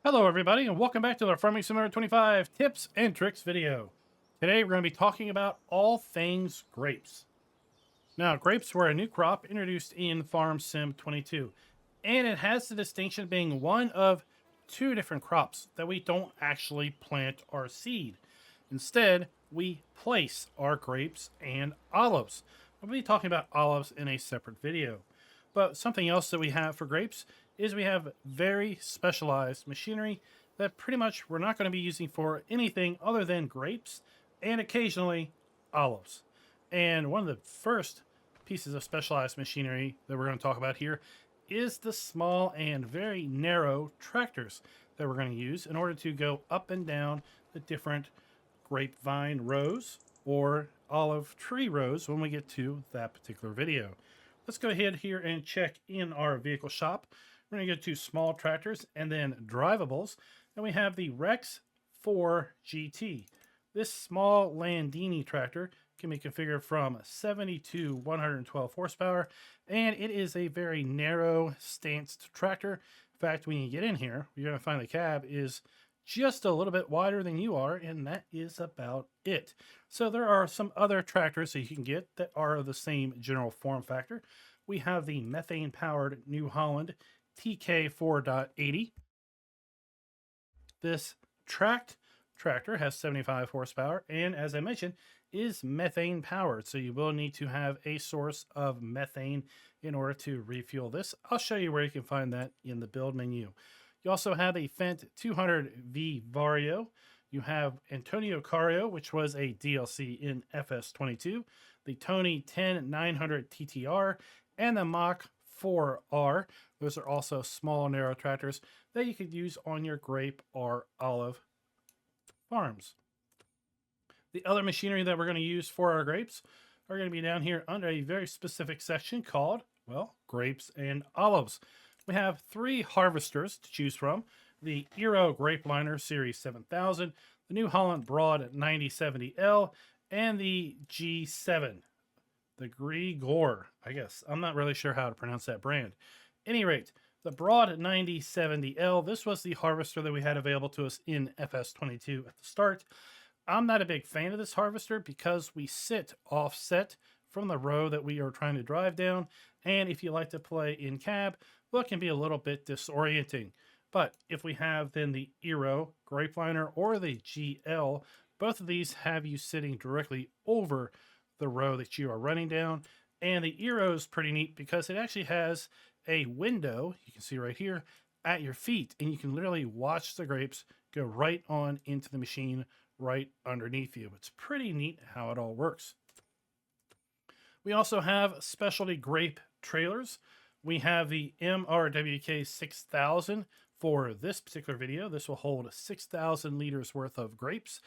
Hello everybody and welcome back to the Farming Simulator 25 tips and tricks video. Today we're going to be talking about all things grapes. Now grapes were a new crop introduced in Farm Sim 22 and it has the distinction of being one of two different crops that we don't actually plant or seed. Instead, we place our grapes and olives. We'll be talking about olives in a separate video. But something else that we have for grapes is we have very specialized machinery that pretty much we're not going to be using for anything other than grapes and occasionally olives. And one of the first pieces of specialized machinery that we're going to talk about here is the small and very narrow tractors that we're going to use in order to go up and down the different grapevine rows or olive tree rows when we get to that particular video. Let's go ahead here and check in our vehicle shop. We're going to go to small tractors and then drivables. And we have the Rex 4 GT. This small Landini tractor can be configured from 70 to 112 horsepower, and it is a very narrow stanced tractor. In fact, when you get in here, you're going to find the cab is just a little bit wider than you are, and that is about it. So there are some other tractors that you can get that are of the same general form factor. We have the methane-powered New Holland TK 4.80. This tracked tractor has 75 horsepower, and as I mentioned, is methane powered. So you will need to have a source of methane in order to refuel this. I'll show you where you can find that in the build menu. You also have a Fendt 200V Vario. You have Antonio Cario, which was a DLC in FS22, the Tony 10900 TTR, and the Mach 4R. Those are also small, narrow tractors that you could use on your grape or olive farms. The other machinery that we're going to use for our grapes are going to be down here under a very specific section called, well, grapes and olives. We have three harvesters to choose from: the Eero Grape Liner Series 7000, the New Holland Broad 9070L, and the G7, the Grigor. I guess I'm not really sure how to pronounce that brand. At any rate, the Broad 9070L, this was the harvester that we had available to us in FS22 at the start. I'm not a big fan of this harvester because we sit offset from the row that we are trying to drive down, and if you like to play in cab, well, it can be a little bit disorienting. But if we have then the Eero Grape Liner or the GL, both of these have you sitting directly over the row that you are running down. And the Eero is pretty neat because it actually has a window, you can see right here, at your feet, and you can literally watch the grapes go right on into the machine right underneath you. It's pretty neat how it all works. We also have specialty grape trailers. We have the MRWK 6000 for this particular video. This will hold 6,000 liters worth of grapes.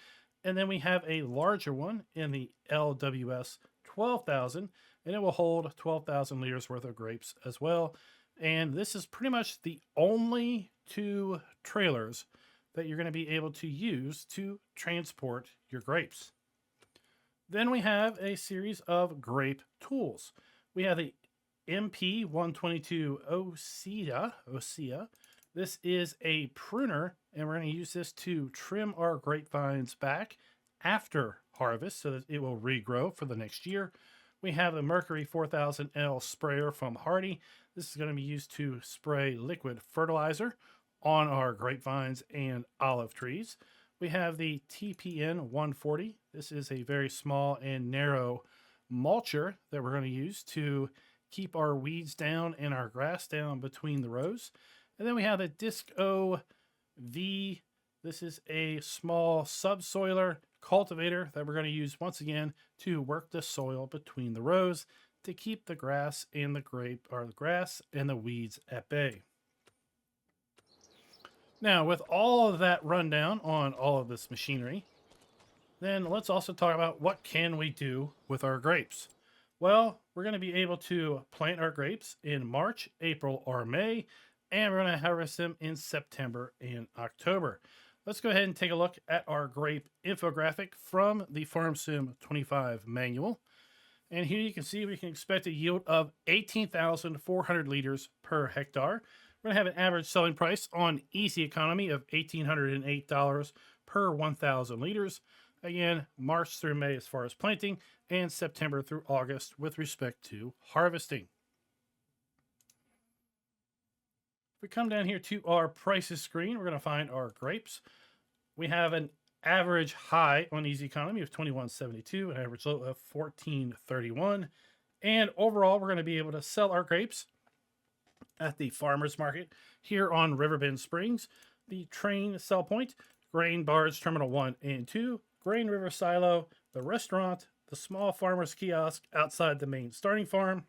And then we have a larger one in the LWS 12,000, and it will hold 12,000 liters worth of grapes as well. And this is pretty much the only two trailers that you're going to be able to use to transport your grapes. Then we have a series of grape tools. We have the MP 122 Osea. This is a pruner, and we're going to use this to trim our grapevines back after harvest so that it will regrow for the next year. We have the Mercury 4000L sprayer from Hardy. This is going to be used to spray liquid fertilizer on our grapevines and olive trees. We have the TPN 140. This is a very small and narrow mulcher that we're going to use to keep our weeds down and our grass down between the rows. And then we have the Disco V. This is a small subsoiler cultivator that we're going to use once again to work the soil between the rows to keep the grass and the grass and the weeds at bay. Now, with all of that rundown on all of this machinery, then let's also talk about what can we do with our grapes. Well, we're going to be able to plant our grapes in March, April, or May, and we're going to harvest them in September and October. Let's go ahead and take a look at our grape infographic from the Farm Sim 25 manual. And here you can see we can expect a yield of 18,400 liters per hectare. We're going to have an average selling price on easy economy of $1,808 per 1,000 liters. Again, March through May as far as planting, and September through August with respect to harvesting. If we come down here to our prices screen, we're going to find our grapes. We have an average high on easy economy of $21.72, an average low of $14.31. And overall, we're going to be able to sell our grapes at the farmers market here on Riverbend Springs, the train sell point, grain barge terminal 1 and 2, grain river silo, the restaurant, the small farmers kiosk outside the main starting farm.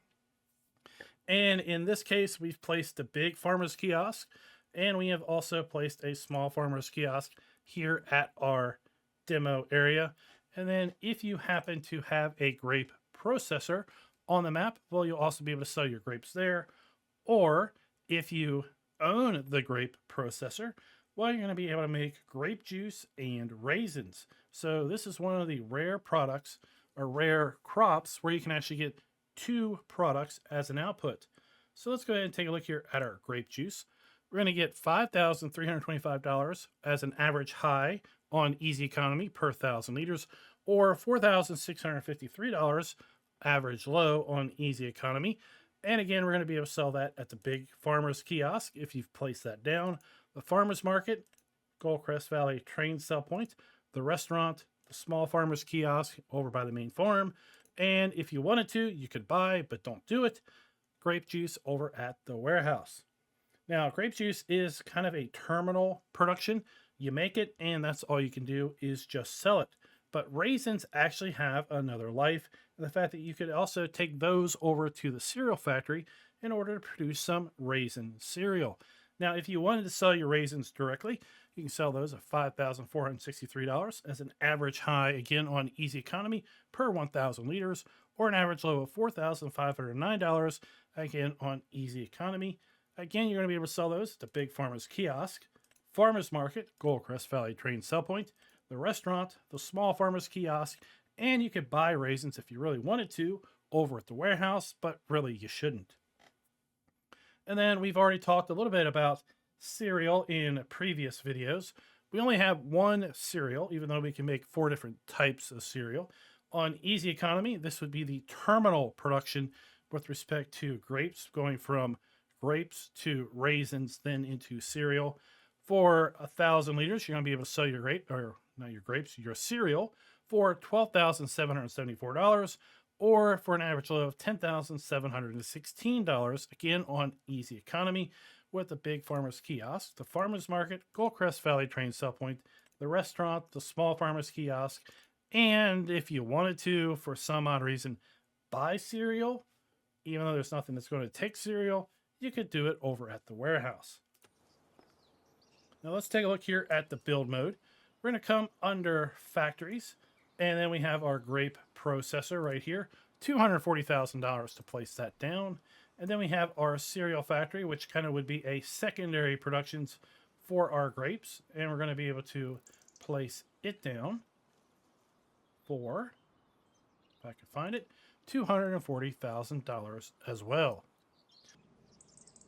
And in this case, we've placed the big farmers kiosk, and we have also placed a small farmers kiosk here at our demo area. And then if you happen to have a grape processor on the map, well, you'll also be able to sell your grapes there. Or if you own the grape processor, well, you're going to be able to make grape juice and raisins. So this is one of the rare products or rare crops where you can actually get 2 products as an output. So let's go ahead and take a look here at our grape juice. We're going to get $5,325 as an average high on easy economy per 1,000 liters, or $4,653 average low on easy economy. And again, we're going to be able to sell that at the big farmers kiosk if you've placed that down, the farmers market, Goldcrest Valley train sell point, the restaurant, the small farmers kiosk over by the main farm. And if you wanted to, you could buy, but don't do it, grape juice over at the warehouse. Now, grape juice is kind of a terminal production. You make it, and that's all you can do is just sell it. But raisins actually have another life, and the fact that you could also take those over to the cereal factory in order to produce some raisin cereal. Now, if you wanted to sell your raisins directly, you can sell those at $5,463 as an average high, again, on easy economy per 1,000 liters, or an average low of $4,509, again, on easy economy. Again, you're going to be able to sell those at the big farmers kiosk, farmers market, Goldcrest Valley train sell point, the restaurant, the small farmers kiosk, and you could buy raisins if you really wanted to over at the warehouse, but really you shouldn't. And then we've already talked a little bit about cereal in previous videos. We only have one cereal, even though we can make 4 different types of cereal. On easy economy, this would be the terminal production with respect to grapes, going from grapes to raisins, then into cereal. For 1,000 liters, you're going to be able to sell your grape, or not your grapes, your cereal for $12,774, or for an average low of $10,716, again on easy economy, with the big farmers kiosk, the farmers market, Goldcrest Valley train sell point, the restaurant, the small farmers kiosk, and if you wanted to, for some odd reason, buy cereal, even though there's nothing that's going to take cereal, you could do it over at the warehouse. Now let's take a look here at the build mode. We're going to come under factories, and then we have our grape processor right here, $240,000 to place that down. And then we have our cereal factory, which kind of would be a secondary productions for our grapes. And we're going to be able to place it down for, if I can find it, $240,000 as well.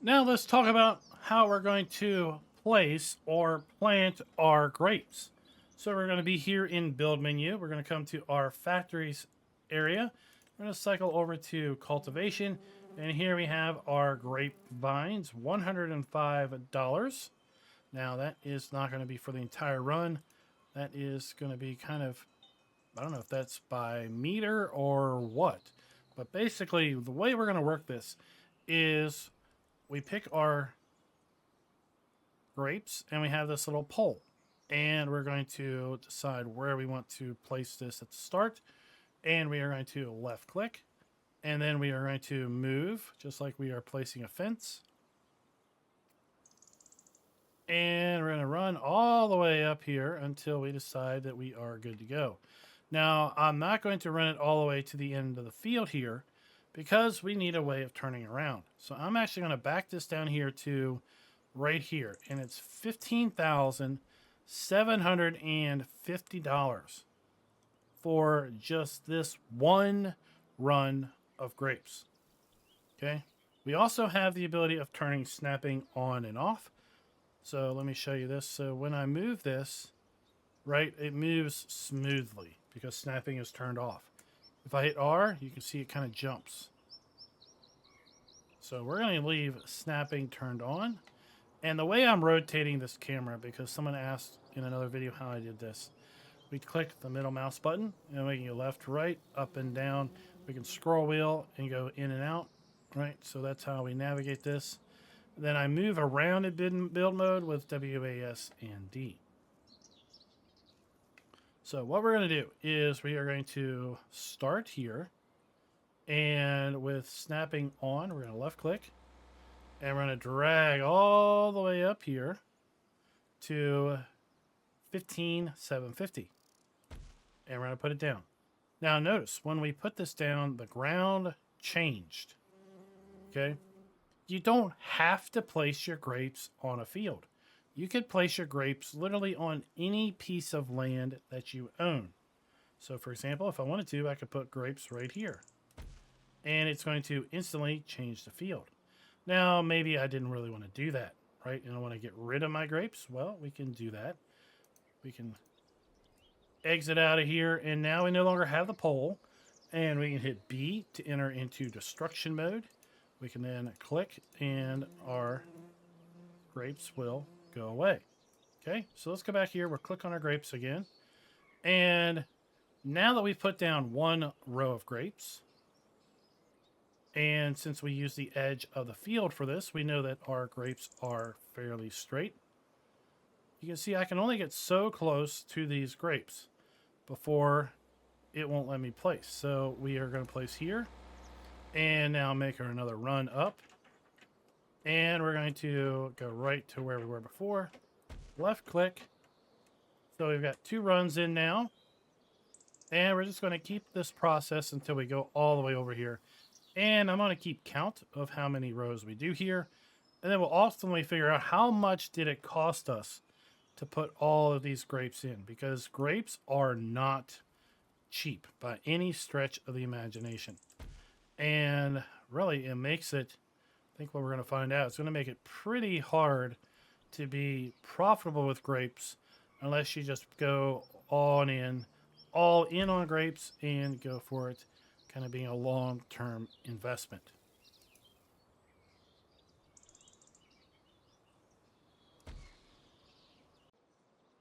Now let's talk about how we're going to place or plant our grapes. So we're going to be here in build menu. We're going to come to our factories area. We're going to cycle over to cultivation. And here we have our grapevines, $105. Now that is not going to be for the entire run. That is going to be kind of, I don't know if that's by meter or what. But basically the way we're going to work this is we pick our grapes and we have this little pole. And we're going to decide where we want to place this at the start. And we are going to left click. And then we are going to move, just like we are placing a fence. And we're going to run all the way up here until we decide that we are good to go. Now, I'm not going to run it all the way to the end of the field here because we need a way of turning around. So I'm actually going to back this down here to right here. And it's $15,750 for just this one run of grapes. Okay, We also have the ability of turning snapping on and off. So let me show you this. So when I move this, right, it moves smoothly because snapping is turned off. If I hit R, you can see it kind of jumps. So we're going to leave snapping turned on. And the way I'm rotating this camera, because someone asked in another video how I did this, we click the middle mouse button and we can go left, right, up and down. We can scroll wheel and go in and out, right? So that's how we navigate this. Then I move around in build mode with WAS and D. So what we're going to do is we are going to start here, and with snapping on, we're going to left click, and we're going to drag all the way up here to 15,750, and we're going to put it down. Now notice when we put this down, the ground changed. Okay, you don't have to place your grapes on a field. You could place your grapes literally on any piece of land that you own. So for example, if I wanted to, I could put grapes right here, and it's going to instantly change the field. Now, maybe I didn't really want to do that, right? And I want to get rid of my grapes. Well, we can do that. We can exit out of here, and now we no longer have the pole, and we can hit B to enter into destruction mode. We can then click, and our grapes will go away. Okay, so let's go back here. We'll click on our grapes again. And now that we've put down one row of grapes, and since we use the edge of the field for this, we know that our grapes are fairly straight. You can see I can only get so close to these grapes before it won't let me place. So we are going to place here, and now make another run up. And we're going to go right to where we were before. Left click. So we've got 2 runs in now. And we're just going to keep this process until we go all the way over here. And I'm going to keep count of how many rows we do here. And then we'll ultimately figure out how much did it cost us to put all of these grapes in. Because grapes are not cheap by any stretch of the imagination. And really, it makes it, I think what we're going to find out, it's going to make it pretty hard to be profitable with grapes unless you just go all in on grapes and go for it, kind of being a long-term investment.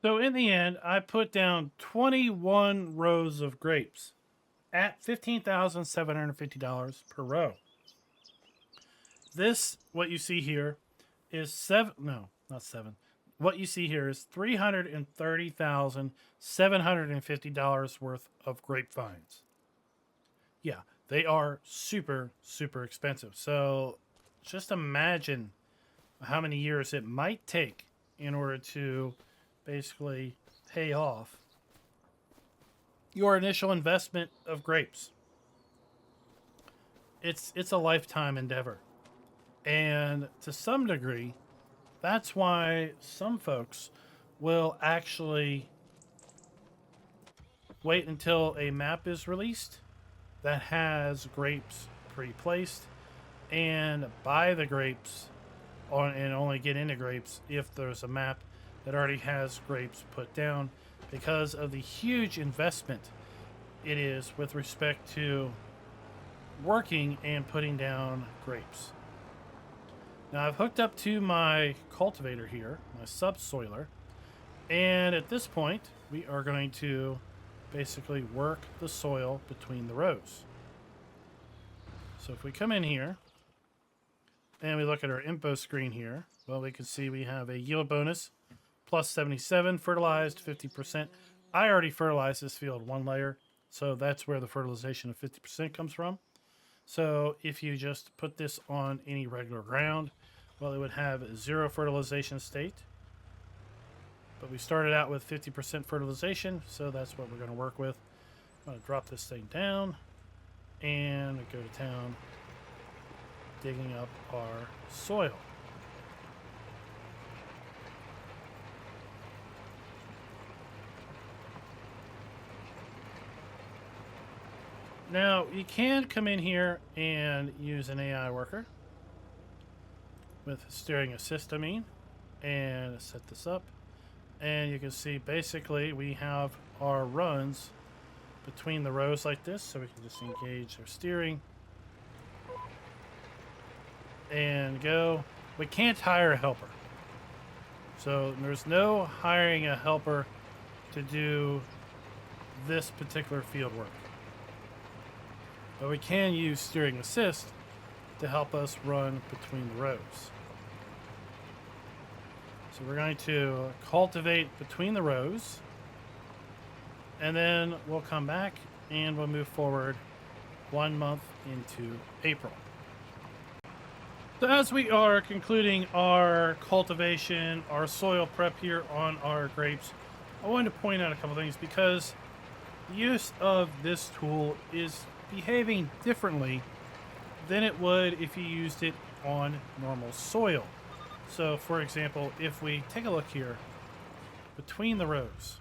So in the end, I put down 21 rows of grapes at $15,750 per row. This, what you see here, is what you see here is $330,750 worth of grapevines. Yeah, they are super, super expensive. So just imagine how many years it might take in order to basically pay off your initial investment of grapes. It's a lifetime endeavor. And to some degree, that's why some folks will actually wait until a map is released that has grapes pre-placed and buy the grapes and only get into grapes if there's a map that already has grapes put down, because of the huge investment it is with respect to working and putting down grapes. Now I've hooked up to my cultivator here, my subsoiler, and at this point we are going to basically work the soil between the rows. So if we come in here and we look at our info screen here, well, we can see we have a yield bonus plus 77, fertilized 50%. I already fertilized this field 1 layer, so that's where the fertilization of 50% comes from. So if you just put this on any regular ground, well, it would have 0 fertilization state. But we started out with 50% fertilization, so that's what we're going to work with. I'm going to drop this thing down and go to town digging up our soil. Now, you can come in here and use an AI worker, with steering assist, I mean. And set this up. And you can see basically we have our runs between the rows like this. So we can just engage our steering and go. We can't hire a helper. So there's no hiring a helper to do this particular field work. But we can use steering assist to help us run between the rows. So we're going to cultivate between the rows, and then we'll come back and we'll move forward 1 month into April. So as we are concluding our cultivation, our soil prep here on our grapes, I wanted to point out a couple things because the use of this tool is behaving differently than it would if you used it on normal soil. So for example, if we take a look here between the rows,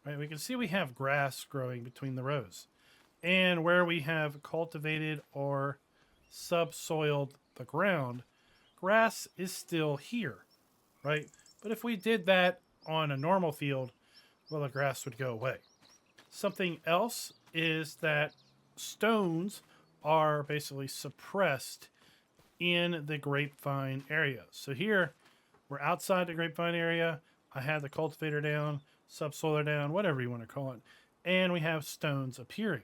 right, we can see we have grass growing between the rows, and where we have cultivated or subsoiled the ground, grass is still here, right? But if we did that on a normal field, well, the grass would go away. Something else is that stones are basically suppressed in the grapevine area. So here, we're outside the grapevine area. I have the cultivator down, subsoiler down, whatever you want to call it. And we have stones appearing.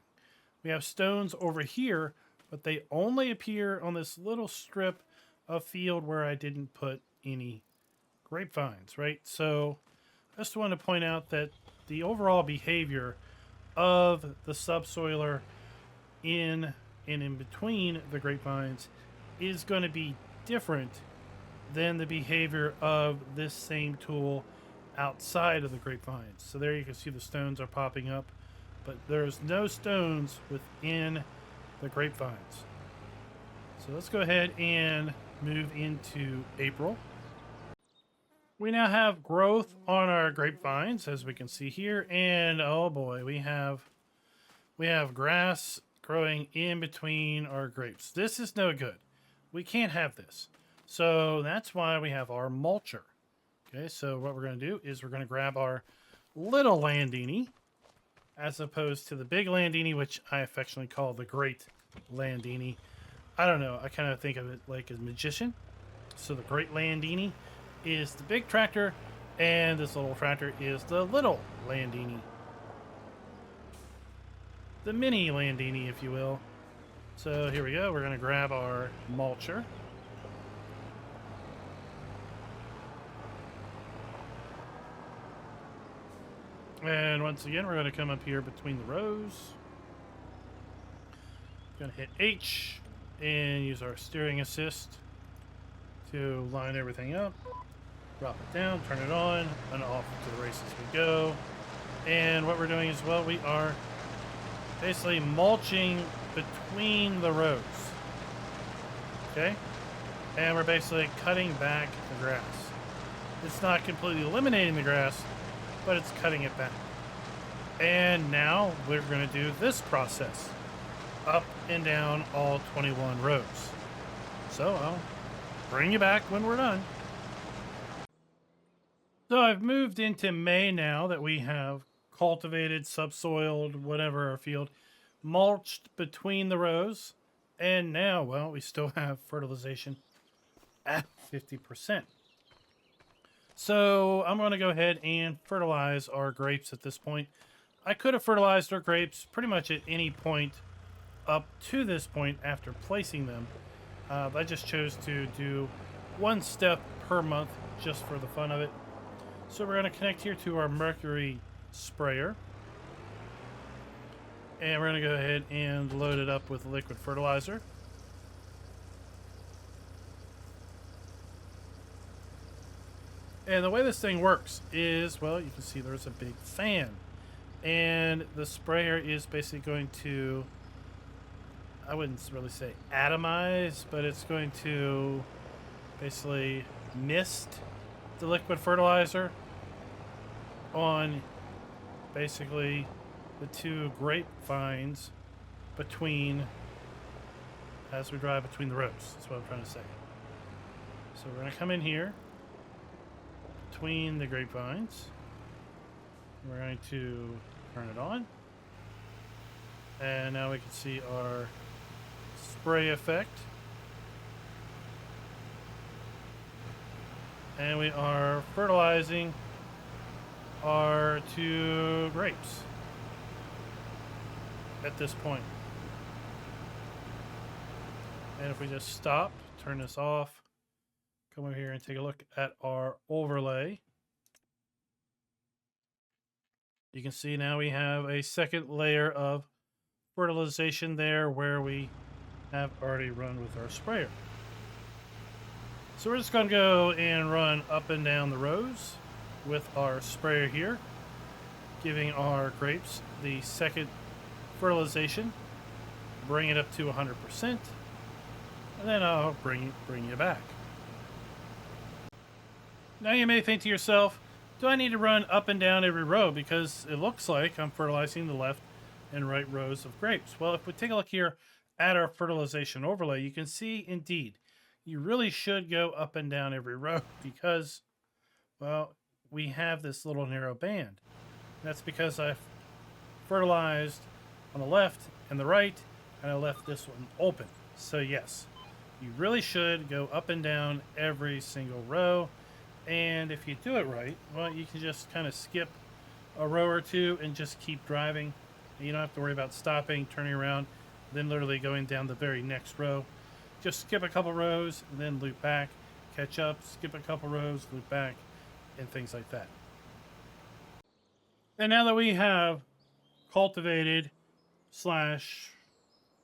We have stones over here, but they only appear on this little strip of field where I didn't put any grapevines, right? So I just want to point out that the overall behavior of the subsoiler in and in between the grapevines is going to be different than the behavior of this same tool outside of the grapevines. So there you can see the stones are popping up, but there's no stones within the grapevines. So let's go ahead and move into April. We now have growth on our grapevines, as we can see here, and oh boy, we have grass growing in between our grapes. This is no good. We can't have this. So that's why we have our mulcher. Okay, so what we're going to do is we're going to grab our little Landini, as opposed to the big Landini, which I affectionately call the great Landini. I don't know, I kind of think of it like a magician. So the great Landini is the big tractor, and this little tractor is the little Landini. The mini Landini, if you will. So here we go, we're going to grab our mulcher. And once again, we're going to come up here between the rows. Going to hit H and use our steering assist to line everything up. Drop it down, turn it on, and off to the races we go. And what we're doing as well, we are basically mulching between the rows. Okay? And we're basically cutting back the grass. It's not completely eliminating the grass, but it's cutting it back. And now we're going to do this process up and down all 21 rows. So I'll bring you back when we're done. So I've moved into May now that we have cultivated, subsoiled, whatever our field, mulched between the rows. And now, well, we still have fertilization at 50%. So I'm going to go ahead and fertilize our grapes at this point. I could have fertilized our grapes pretty much at any point up to this point after placing them. But I just chose to do one step per month just for the fun of it. So we're going to connect here to our mercury sprayer. And we're going to go ahead and load it up with liquid fertilizer. And the way this thing works is, well, you can see there's a big fan. And the sprayer is basically going to, I wouldn't really say atomize, but it's going to basically mist the liquid fertilizer on basically the two grapevines between, as we drive between the rows. That's what I'm trying to say. So we're going to come in here between the grapevines. We're going to turn it on. And now we can see our spray effect. And we are fertilizing our 2 grapes at this point. And if we just stop, turn this off, come over here and take a look at our overlay, you can see now we have a second layer of fertilization there where we have already run with our sprayer. So we're just going to go and run up and down the rows with our sprayer here, giving our grapes the second fertilization, bring it up to 100%, and then I'll bring you back. Now you may think to yourself, do I need to run up and down every row because it looks like I'm fertilizing the left and right rows of grapes? Well, if we take a look here at our fertilization overlay, you can see indeed you really should go up and down every row because, well, we have this little narrow band. That's because I've fertilized on the left and the right, and I left this one open. So yes, you really should go up and down every single row. And if you do it right, well, you can just kind of skip a row or two and just keep driving. You don't have to worry about stopping, turning around, then literally going down the very next row. Just skip a couple rows, and then loop back, catch up, skip a couple rows, loop back, and things like that. And now that we have cultivated /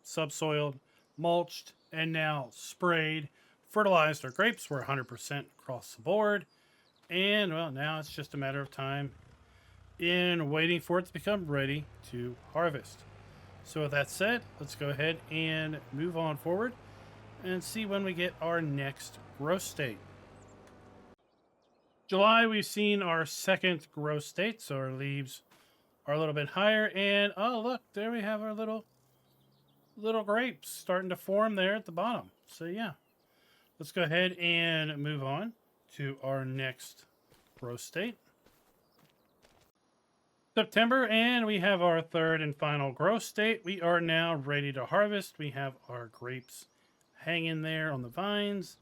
subsoiled, mulched, and now sprayed, fertilized our grapes, we're 100% across the board. And, well, now it's just a matter of time in waiting for it to become ready to harvest. So with that said, let's go ahead and move on forward and see when we get our next growth state. July, we've seen our second growth state, so our leaves are a little bit higher. And, oh, look, there we have our little grapes starting to form there at the bottom. So, yeah, let's go ahead and move on to our next growth state. September, and we have our third and final growth state. We are now ready to harvest. We have our grapes hanging there on the vines.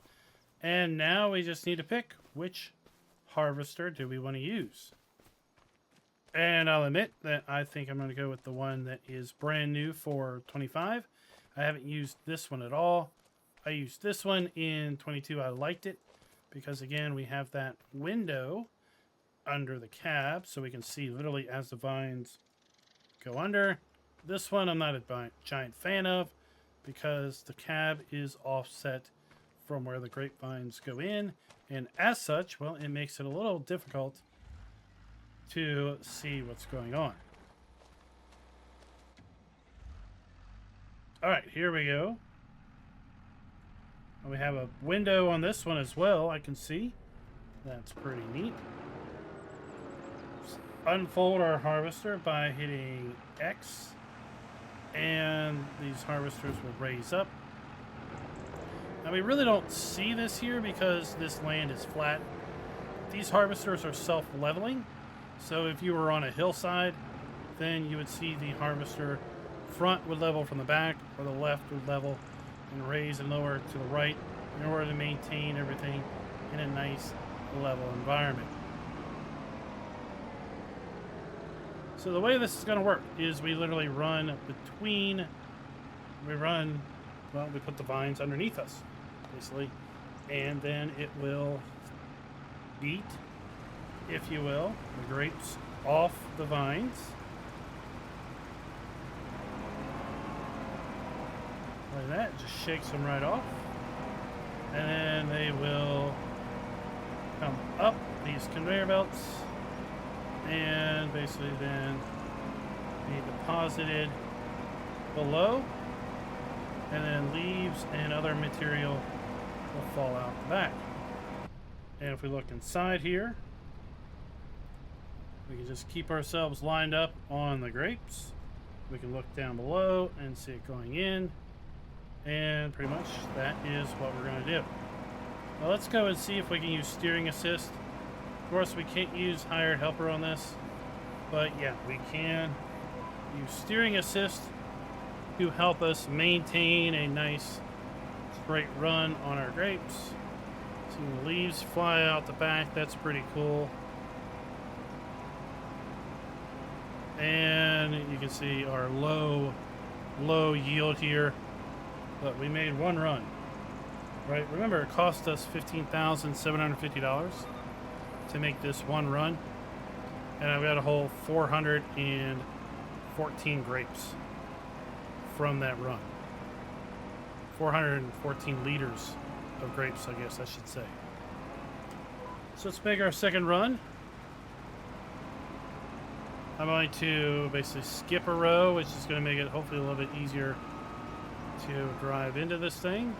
And now we just need to pick which harvester do we want to use. And I'll admit that I think I'm going to go with the one that is brand new for 25. I haven't used this one at all. I used this one in 22. I liked it because, again, we have that window under the cab so we can see literally as the vines go under. This one I'm not a giant fan of because the cab is offset from where the grapevines go in, and as such, well, it makes it a little difficult to see what's going on. All right, here we go. We have a window on this one as well, I can see. That's pretty neat. Just unfold our harvester by hitting X, and these harvesters will raise up. Now, we really don't see this here because this land is flat. These harvesters are self-leveling, so if you were on a hillside, then you would see the harvester front would level from the back, or the left would level and raise and lower to the right in order to maintain everything in a nice level environment. So the way this is going to work is we literally run between, we put the vines underneath us, basically, and then it will beat, if you will, the grapes off the vines. Like that, just shakes them right off. And then they will come up these conveyor belts and basically then be deposited below, and then leaves and other material will fall out the back. And if we look inside here, we can just keep ourselves lined up on the grapes. We can look down below and see it going in. And pretty much that is what we're going to do. Well, let's go and see if we can use steering assist. Of course, we can't use hired helper on this, but yeah, we can use steering assist to help us maintain a nice straight run on our grapes. See the leaves fly out the back. That's pretty cool. And you can see our low yield here, but we made one run. Right, remember it cost us $15,750 to make this one run, and I've got a whole 414 grapes from that run. 414 liters of grapes, I guess I should say. So let's make our second run. I'm going to basically skip a row, which is going to make it hopefully a little bit easier to drive into this thing.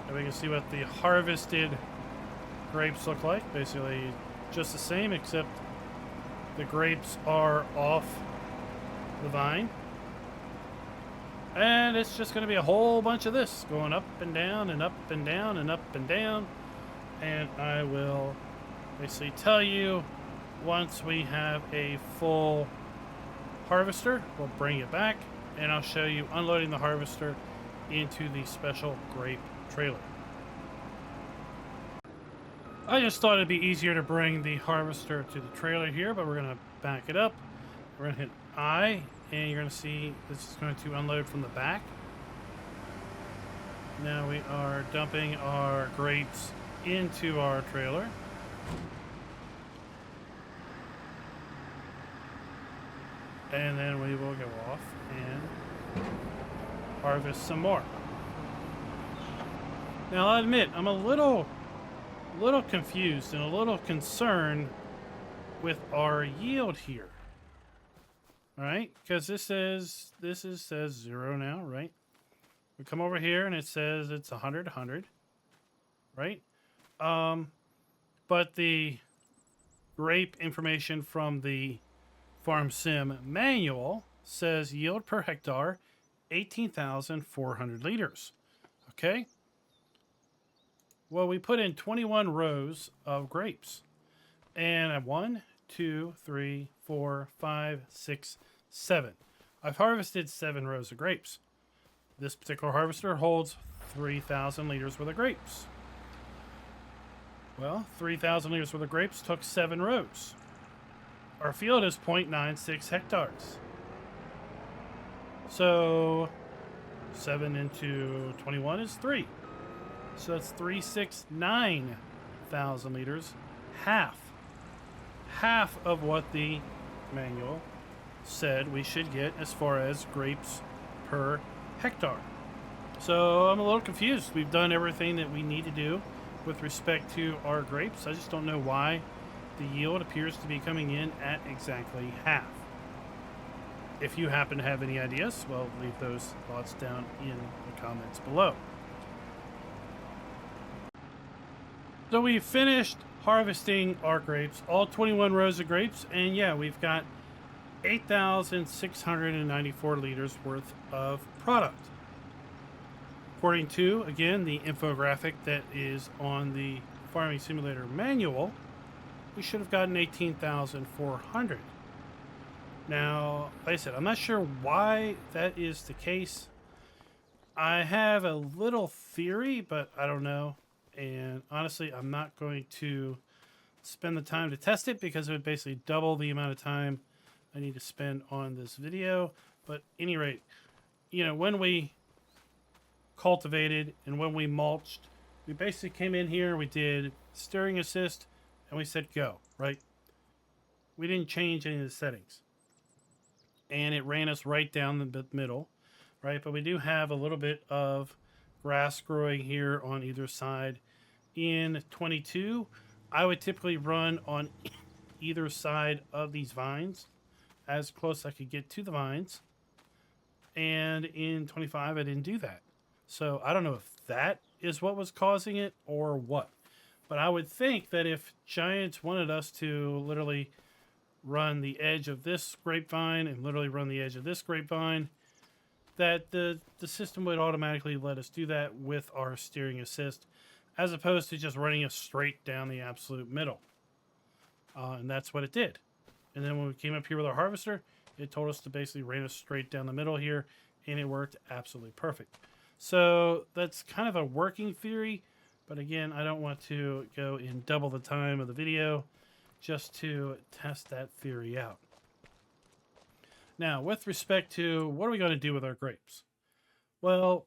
And we can see what the harvested grapes look like. Basically just the same, except the grapes are off the vine. And it's just going to be a whole bunch of this going up and down and up and down and up and down. And I will basically tell you once we have a full harvester, we'll bring it back and I'll show you unloading the harvester into the special grape trailer. I just thought it'd be easier to bring the harvester to the trailer here, but we're going to back it up. We're going to hit I, and you're going to see this is going to unload from the back. Now we are dumping our grapes into our trailer. And then we will go off and harvest some more. Now I'll admit, I'm a little confused and a little concerned with our yield here. All right, because this says 0 now, right? We come over here and it says it's 100, right? But the grape information from the Farm Sim manual says yield per hectare 18,400 liters. Okay. Well, we put in 21 rows of grapes, and 1, 2, 3, 4, 5, 6, 7. I've harvested 7 rows of grapes. This particular harvester holds 3,000 liters worth of grapes. Well, 3,000 liters worth of grapes took 7 rows. Our field is 0.96 hectares. So 7 into 21 is 3. So that's 369,000 liters. Half of what the manual said we should get as far as grapes per hectare. So I'm a little confused. We've done everything that we need to do with respect to our grapes. I just don't know why the yield appears to be coming in at exactly half. If you happen to have any ideas, well, leave those thoughts down in the comments below. So we finished harvesting our grapes, all 21 rows of grapes, and yeah, we've got 8,694 liters worth of product. According to, again, the infographic that is on the Farming Simulator manual, we should have gotten 18,400. Now, like I said, I'm not sure why that is the case. I have a little theory, but I don't know. And honestly, I'm not going to spend the time to test it because it would basically double the amount of time I need to spend on this video. But at any rate, you know, when we cultivated and when we mulched, we basically came in here, we did stirring assist, and we said go, right? We didn't change any of the settings. And it ran us right down the middle, right? But we do have a little bit of grass growing here on either side. In 22, I would typically run on either side of these vines as close as I could get to the vines. And in 25, I didn't do that. So I don't know if that is what was causing it or what. But I would think that if Giants wanted us to literally run the edge of this grapevine and literally run the edge of this grapevine, that the system would automatically let us do that with our steering assist, as opposed to just running us straight down the absolute middle. And that's what it did. And then when we came up here with our harvester, it told us to basically ran us straight down the middle here, and it worked absolutely perfect. So that's kind of a working theory, but again, I don't want to go in double the time of the video just to test that theory out. Now, with respect to what are we going to do with our grapes? Well,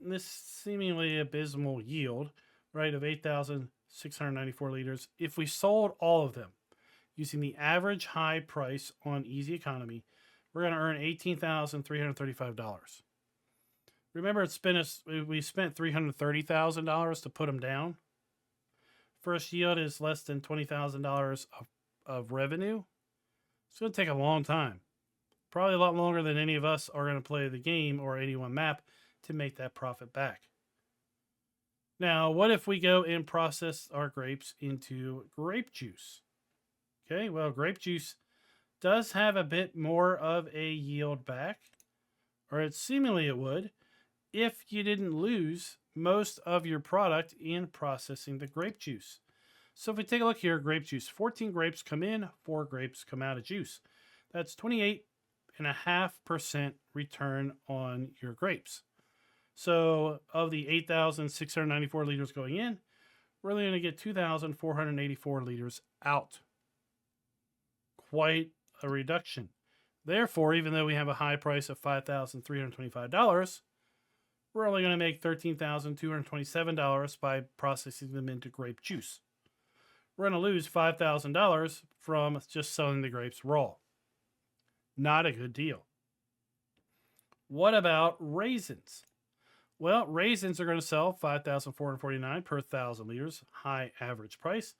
this seemingly abysmal yield, right, of 8,694 liters, if we sold all of them using the average high price on easy economy, we're going to earn $18,335. Remember, we spent $330,000 to put them down. First yield is less than $20,000 of revenue. It's going to take a long time. Probably a lot longer than any of us are going to play the game or any one map to make that profit back. Now, what if we go and process our grapes into grape juice? Okay, well, grape juice does have a bit more of a yield back, or seemingly it would, if you didn't lose most of your product in processing the grape juice. So if we take a look here, grape juice, 14 grapes come in, 4 grapes come out of juice. That's 28.5% return on your grapes. So of the 8,694 liters going in, we're only going to get 2,484 liters out. Quite a reduction. Therefore, even though we have a high price of $5,325, we're only going to make $13,227 by processing them into grape juice. We're going to lose $5,000 from just selling the grapes raw. Not a good deal. What about raisins? Well, raisins are going to sell $5,449 per 1,000 liters, high average price.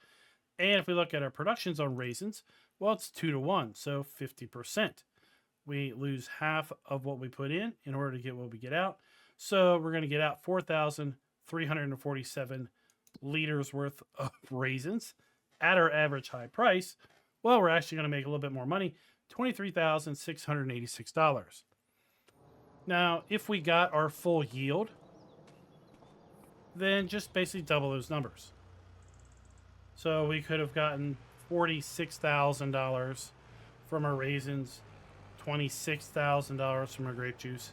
And if we look at our productions on raisins, well, it's 2 to 1, so 50%. We lose half of what we put in order to get what we get out. So we're going to get out 4,347 liters worth of raisins at our average high price. Well, we're actually going to make a little bit more money, $23,686. Now, if we got our full yield, then just basically double those numbers. So we could have gotten $46,000 from our raisins, $26,000 from our grape juice,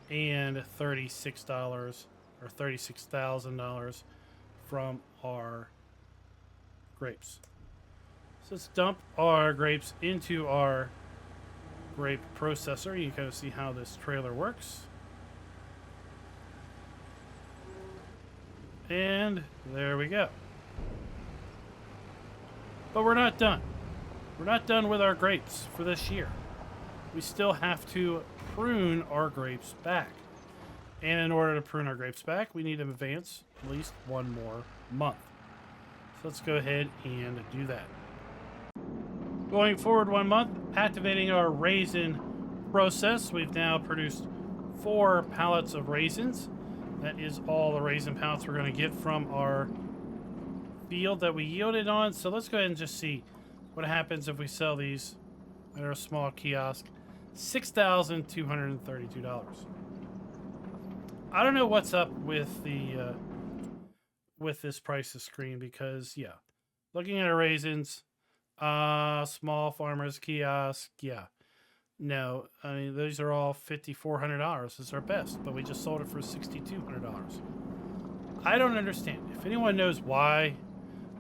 and $36 or $36,000 from our grapes. So let's dump our grapes into our grape processor. You can kind of see how this trailer works. And there we go. But we're not done. We're not done with our grapes for this year. We still have to prune our grapes back. And in order to prune our grapes back, we need to advance at least one more month. So let's go ahead and do that. Going forward 1 month, activating our raisin process. We've now produced 4 pallets of raisins. That is all the raisin pallets we're going to get from our field that we yielded on. So let's go ahead and just see what happens if we sell these at our small kiosk. $6,232. I don't know what's up with the with this prices screen, because yeah, looking at our raisins, small farmers kiosk, yeah, no, I mean those are all $5,400. Is our best, but we just sold it for $6,200. I don't understand. If anyone knows why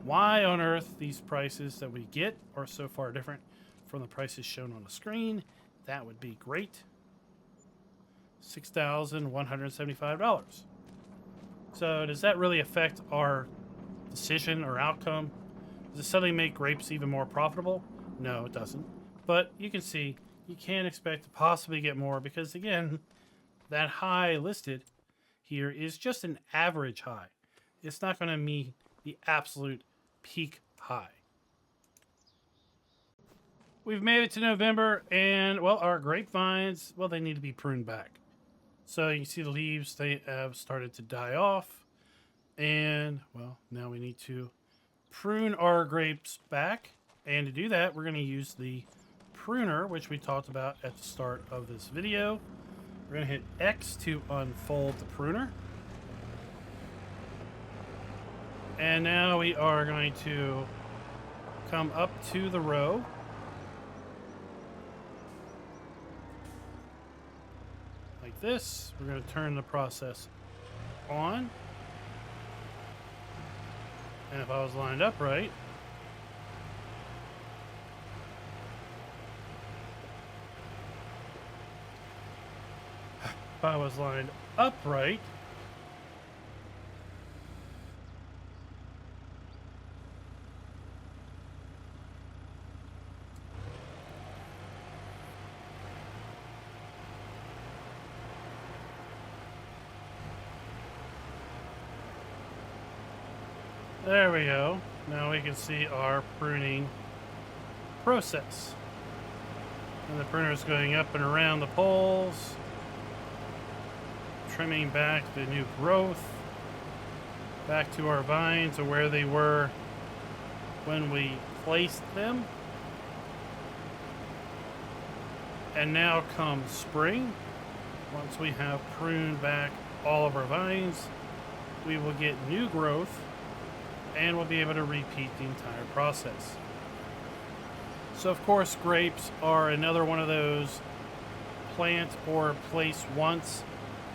on earth these prices that we get are so far different from the prices shown on the screen, that would be great. $6,175. So does that really affect our decision or outcome? Does it suddenly make grapes even more profitable? No, it doesn't. But you can see you can expect to possibly get more, because again, that high listed here is just an average high. It's not going to meet the absolute peak high. We've made it to November, and well, our grapevines, well, they need to be pruned back. So you can see the leaves, they have started to die off. And well, now we need to prune our grapes back. And to do that, we're going to use the pruner, which we talked about at the start of this video. We're going to hit X to unfold the pruner. And now we are going to come up to the row. Like this. We're going to turn the process on. And if I was lined up right, if I was lined upright, there we go. Now we can see our pruning process. And the pruner is going up and around the poles, trimming back the new growth, back to our vines or where they were when we placed them. And now comes spring. Once we have pruned back all of our vines, we will get new growth and we'll be able to repeat the entire process. So of course, grapes are another one of those plant or place once,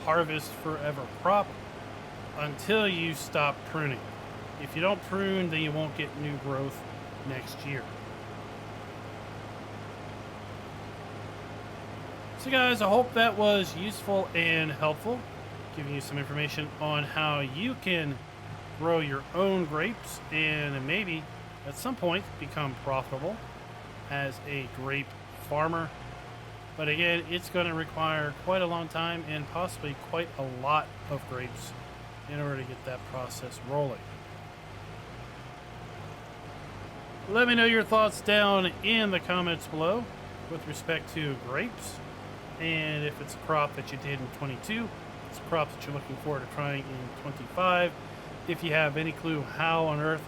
harvest forever crop until you stop pruning. If you don't prune, then you won't get new growth next year. So guys, I hope that was useful and helpful, giving you some information on how you can grow your own grapes and maybe at some point become profitable as a grape farmer. But again, it's going to require quite a long time and possibly quite a lot of grapes in order to get that process rolling. Let me know your thoughts down in the comments below with respect to grapes, and if it's a crop that you did in 22, it's a crop that you're looking forward to trying in 25. If you have any clue how on earth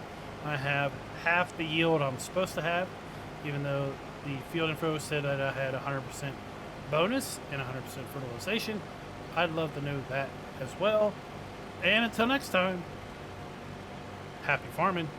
I have half the yield I'm supposed to have, even though the field info said that I had 100% bonus and 100% fertilization, I'd love to know that as well. And until next time, happy farming.